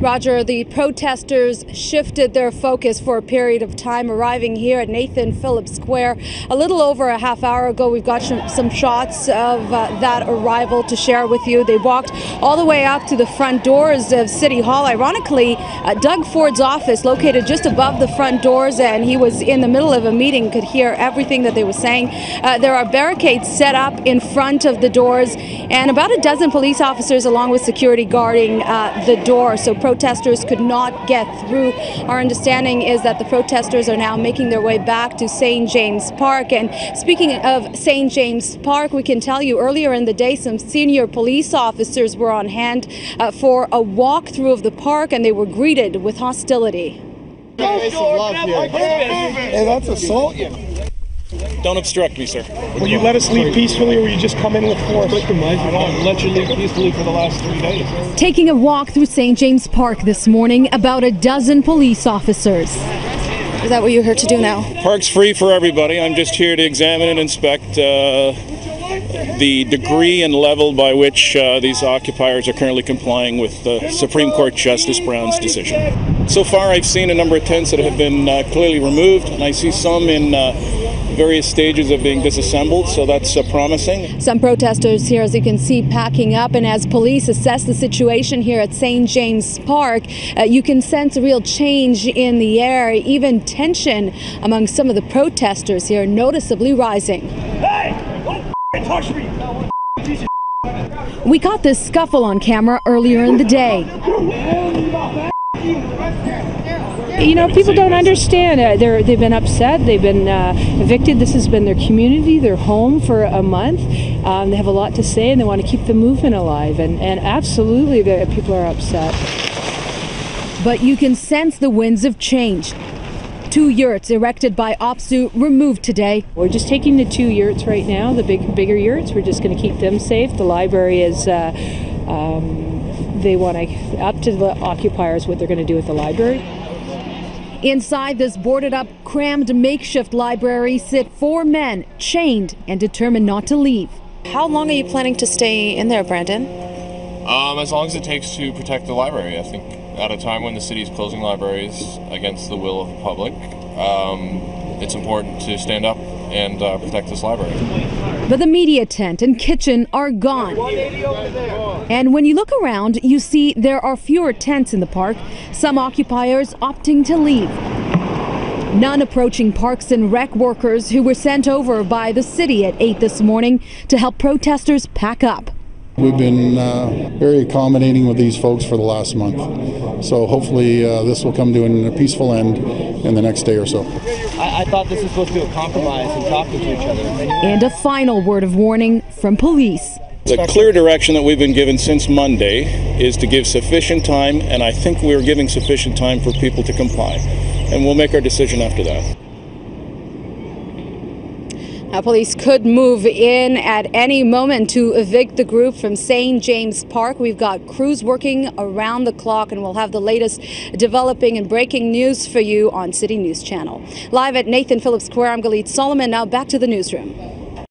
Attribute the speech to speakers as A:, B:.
A: Roger, the protesters shifted their focus for a period of time, arriving here at Nathan Phillips Square a little over a half hour ago. We've got some shots of that arrival to share with you. They walked all the way up to the front doors of City Hall. Ironically, Doug Ford's office located just above the front doors, and he was in the middle of a meeting, could hear everything that they were saying. There are barricades set up in front of the doors, and about a dozen police officers along with security guarding the door, so protesters could not get through. Our understanding is that the protesters are now making their way back to St. James Park. And speaking of St. James Park, we can tell you earlier in the day some senior police officers were on hand for a walkthrough of the park, and they were greeted with hostility.
B: Hey, that's assault.
C: Don't obstruct me, sir.
B: Will you let us leave peacefully, or will you just come in with force?
C: I've let you leave peacefully for the last 3 days.
A: Taking a walk through St. James Park this morning, about a dozen police officers. Is that what you're here to do now?
C: Park's free for everybody. I'm just here to examine and inspect the degree and level by which these occupiers are currently complying with Supreme Court Justice Brown's decision. So far, I've seen a number of tents that have been clearly removed, and I see some in various stages of being disassembled, so that's promising.
A: Some protesters here, as you can see, packing up, and as police assess the situation here at St. James Park, you can sense a real change in the air, even tension among some of the protesters here noticeably rising.
B: Hey! Don't touch me!
A: We caught this scuffle on camera earlier in the day.
D: You know, people don't understand. They've been upset. They've been evicted. This has been their community, their home for a month. They have a lot to say, and they want to keep the movement alive. And absolutely, people are upset.
A: But you can sense the winds of change. 2 yurts erected by OPSU removed today.
D: We're just taking the 2 yurts right now, the bigger yurts. We're just going to keep them safe. The library is, they want to, up to the occupiers what they're going to do with the library.
A: Inside this boarded up, crammed makeshift library sit 4 men, chained and determined not to leave. How long are you planning to stay in there, Brandon?
E: As long as it takes to protect the library. I think at a time when the city is closing libraries against the will of the public, it's important to stand up and protect this library.
A: But the media tent and kitchen are gone. And when you look around, you see there are fewer tents in the park, some occupiers opting to leave. None approaching Parks and Rec workers who were sent over by the city at 8 this morning to help protesters pack up.
F: We've been very accommodating with these folks for the last month. So hopefully this will come to a peaceful end in the next day or so.
G: I thought this was supposed to be a compromise and talking to each other.
A: And a final word of warning from police.
C: The clear direction that we've been given since Monday is to give sufficient time, and I think we're giving sufficient time for people to comply. And we'll make our decision after that.
A: Police could move in at any moment to evict the group from St. James Park. We've got crews working around the clock, and we'll have the latest developing and breaking news for you on City News Channel. Live at Nathan Phillips Square, I'm Galit Solomon. Now back to the newsroom.